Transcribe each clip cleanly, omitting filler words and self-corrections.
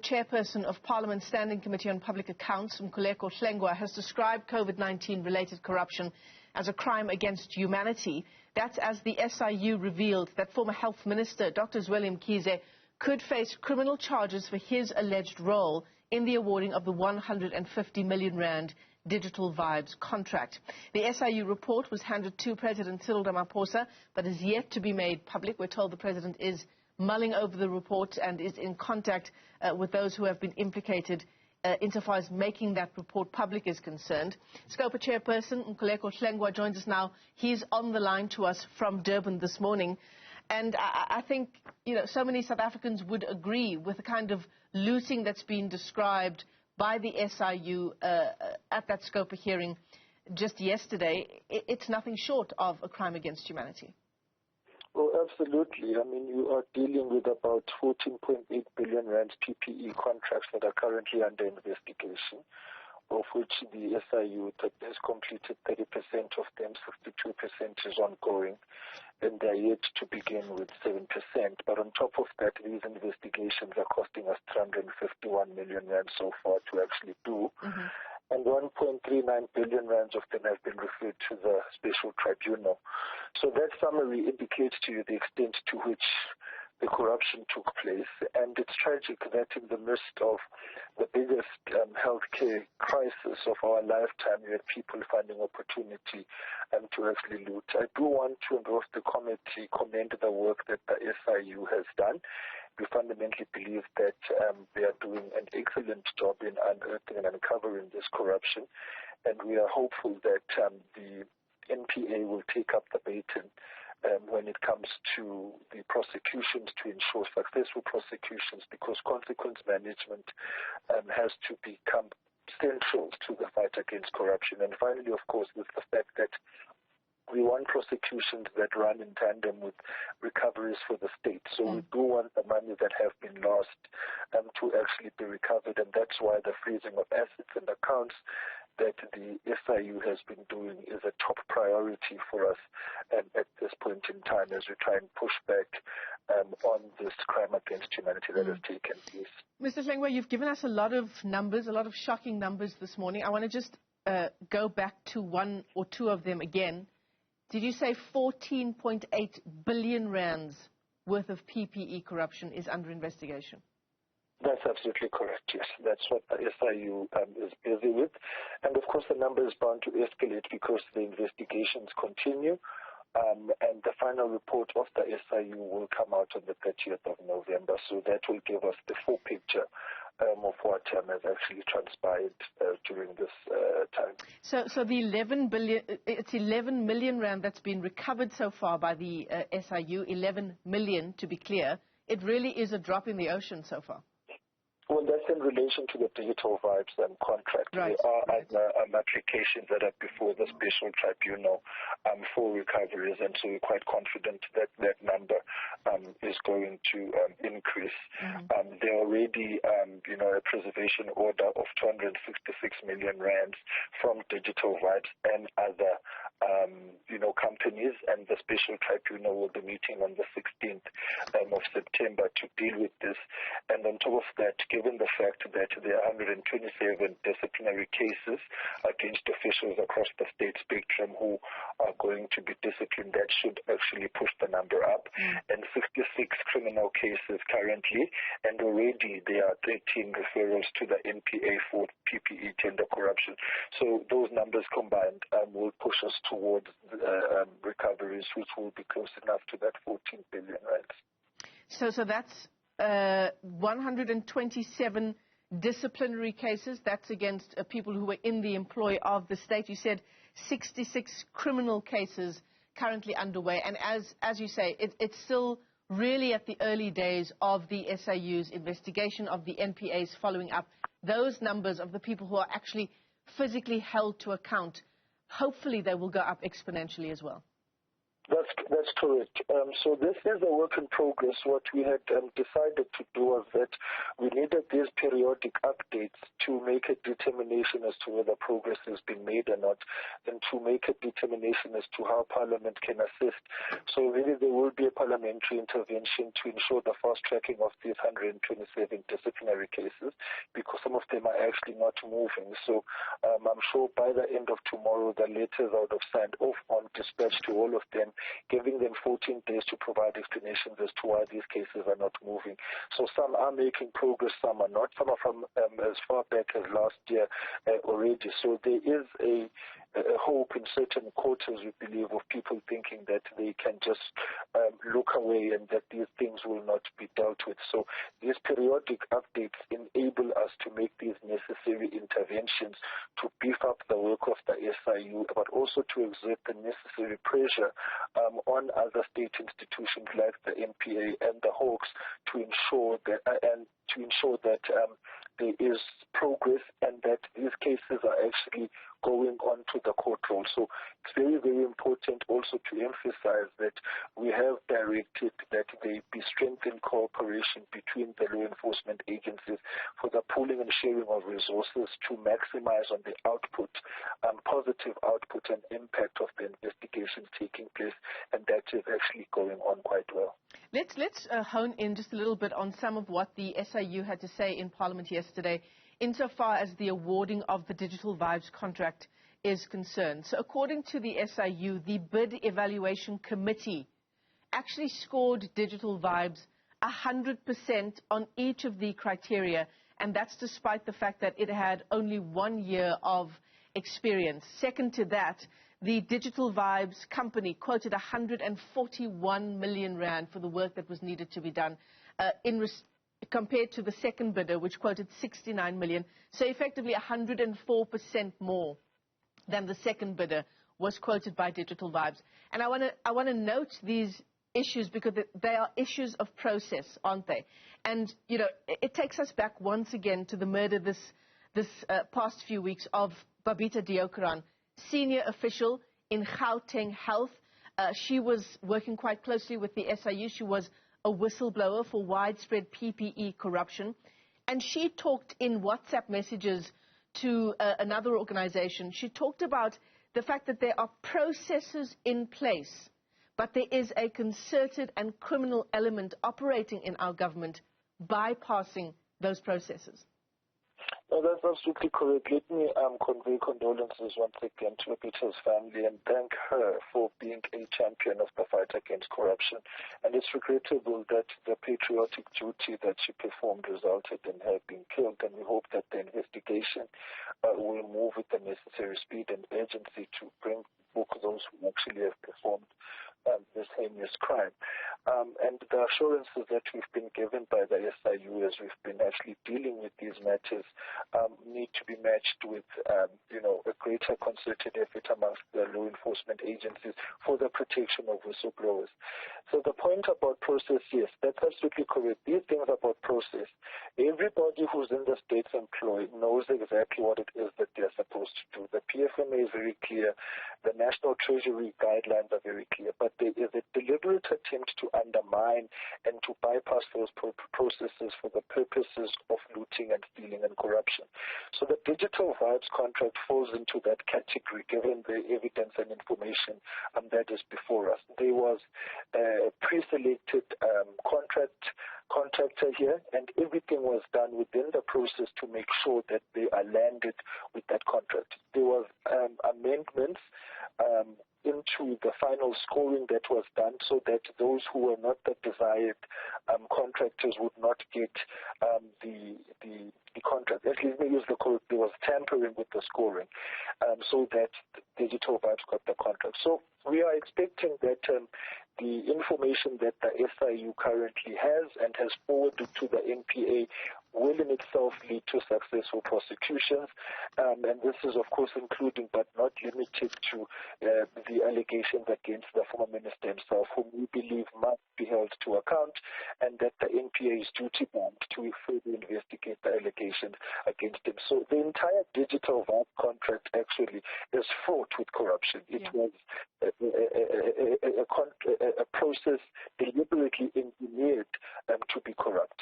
Chairperson of Parliament's Standing Committee on Public Accounts, Mkhuleko Hlengwa, has described COVID-19 related corruption as a crime against humanity. That's as the SIU revealed that former Health Minister Dr. Zweli Mkhize could face criminal charges for his alleged role in the awarding of the 150 million rand Digital Vibes contract. The SIU report was handed to President Cyril Ramaphosa, but is yet to be made public. We're told the President is mulling over the report and is in contact with those who have been implicated insofar as making that report public is concerned. Scopa Chairperson Mkhuleko Hlengwa joins us now. He's on the line to us from Durban this morning. And I think, so many South Africans would agree with the kind of looting that's been described by the SIU at that Scopa hearing just yesterday. It's nothing short of a crime against humanity. Well, absolutely. I mean, you are dealing with about 14.8 billion rand PPE contracts that are currently under investigation, of which the SIU has completed 30% of them, 52% is ongoing, and they're yet to begin with 7%. But on top of that, these investigations are costing us 351 million rand so far to actually do. Mm-hmm. And 1.39 billion rands of them have been referred to the special tribunal. So that summary indicates to you the extent to which the corruption took place. And it's tragic that in the midst of the biggest healthcare crisis of our lifetime, you had people finding opportunity to actually loot. I do want to, on behalf of the committee, commend the work that the SIU has done. We fundamentally believe that they are doing an excellent job in unearthing and uncovering this corruption, and we are hopeful that the NPA will take up the baton when it comes to the prosecutions to ensure successful prosecutions, because consequence management has to become central to the fight against corruption. And finally, of course, with the fact that we want prosecutions that run in tandem with recoveries for the state. So we do want the money that have been lost to actually be recovered, and that's why the freezing of assets and accounts that the SIU has been doing is a top priority for us at this point in time as we try and push back on this crime against humanity that has taken place. Mr. Hlengwa, you've given us a lot of numbers, a lot of shocking numbers this morning. I want to just go back to one or two of them again. Did you say 14.8 billion rands worth of PPE corruption is under investigation? That's absolutely correct, yes. That's what the SIU is busy with. And of course the number is bound to escalate because the investigations continue. And the final report of the SIU will come out on the 30th of November. So that will give us the full picture of what has actually transpired during this time. So the 11 billion, it's 11 million rand that's been recovered so far by the SIU, 11 million to be clear. It really is a drop in the ocean so far. Well, that's in relation to the Digital Vibes contract. Right. There are other applications that are before the special tribunal for recoveries, and so we're quite confident that that number is going to increase. Mm-hmm. There are already, a preservation order of 266 million rands from Digital Vibes and other, companies, and the special tribunal will be meeting on the 16th of September to deal with this. And on top of that, given the fact that there are 127 disciplinary cases against officials across the state spectrum who are going to be disciplined, that should actually push the number up. And 66 criminal cases currently, and already there are 13 referrals to the NPA for PPE tender corruption. So those numbers combined will push us towards recoveries, which will be close enough to that 14 billion rands. So that's 127 disciplinary cases. That's against people who were in the employ of the state. You said 66 criminal cases currently underway. And as you say, it's still really at the early days of the SIU's investigation, of the NPA's following up. Those numbers of the people who are actually physically held to account, hopefully they will go up exponentially as well. That's correct. So this is a work in progress. What we had decided to do was that we needed these periodic updates to make a determination as to whether progress has been made or not, and to make a determination as to how Parliament can assist. So really there will be a parliamentary intervention to ensure the fast tracking of these 127 disciplinary cases, because some of them are actually not moving. So I'm sure by the end of tomorrow the letters I would have signed off on dispatch to all of them, giving them 14 days to provide explanations as to why these cases are not moving. So some are making progress, some are not. Some are from as far back as last year already. So there is a hope in certain quarters, we believe, of people thinking that they can just look away and that these things will not be dealt with. So these periodic updates enable us to make these necessary interventions to beef up the work of the SIU, but also to exert the necessary pressure on other state institutions like the NPA and the Hawks to ensure that there is progress and that these cases are actually going on to the court roll. So it's very, very important also to emphasize that we have directed that there be strengthened cooperation between the law enforcement agencies for the pooling and sharing of resources to maximize on the output, positive output and impact of the investigations taking place, and that is actually going on quite well. Let's hone in just a little bit on some of what the SIU had to say in Parliament yesterday, insofar as the awarding of the Digital Vibes contract is concerned. So according to the SIU, the Bid Evaluation Committee actually scored Digital Vibes 100% on each of the criteria, and that's despite the fact that it had only 1 year of experience. Second to that, the Digital Vibes company quoted 141 million rand for the work that was needed to be done, compared to the second bidder, which quoted 69 million. So effectively 104% more than the second bidder was quoted by Digital Vibes. And I want to note these issues because they are issues of process, aren't they? And, you know, it takes us back once again to the murder this past few weeks of Babita Deokaran, senior official in Gauteng Health. She was working quite closely with the SIU. She was a whistleblower for widespread PPE corruption. And she talked in WhatsApp messages to another organization. She talked about the fact that there are processes in place, but there is a concerted and criminal element operating in our government, bypassing those processes. No, that's absolutely correct. Let me convey condolences once again to Babita's family and thank her for being a champion of the fight against corruption. And it's regrettable that the patriotic duty that she performed resulted in her being killed, and we hope that the investigation will move with the necessary speed and urgency to bring book those who actually have performed this heinous crime. And the assurances that we've been given by the SIU as we've been actually dealing with these matters need to be matched with, a greater concerted effort amongst the law enforcement agencies for the protection of whistleblowers. So the point about process, yes, that's absolutely correct. These things about process, everybody who's in the state's employ knows exactly what it is that they're supposed to do. The PFMA is very clear. The National Treasury guidelines are very clear, but there is a deliberate attempt to undermine and to bypass those processes for the purposes of looting and stealing and corruption. So the Digital Vibes contract falls into that category, given the evidence and information that is before us. There was a pre-selected contractor here, and everything was done within the process to make sure that they are landed with that contract. There was amendments into the final scoring that was done so that those who were not the desired contractors would not get the contract. Actually, let me use the code. There was tampering with the scoring so that Digital Vibes got the contract. So we are expecting that the information that the SIU currently has and has forwarded to the NPA will in itself lead to successful prosecutions. And this is, of course, including but not limited to the allegations against the former minister himself, whom we believe must be held to account, and that the NPA is duty-bound to further investigate the allegations. allegations against him. So the entire digital VAP contract actually is fraught with corruption. It was a process deliberately engineered to be corrupt.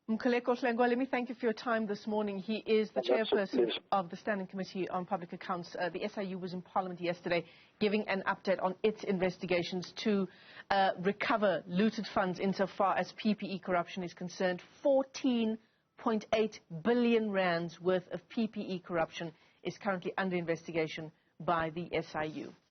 Mkhuleko Hlengwa, let me thank you for your time this morning. He is the chairperson of the Standing Committee on Public Accounts. The SIU was in Parliament yesterday giving an update on its investigations to recover looted funds insofar as PPE corruption is concerned. 14.8 billion rands worth of PPE corruption is currently under investigation by the SIU.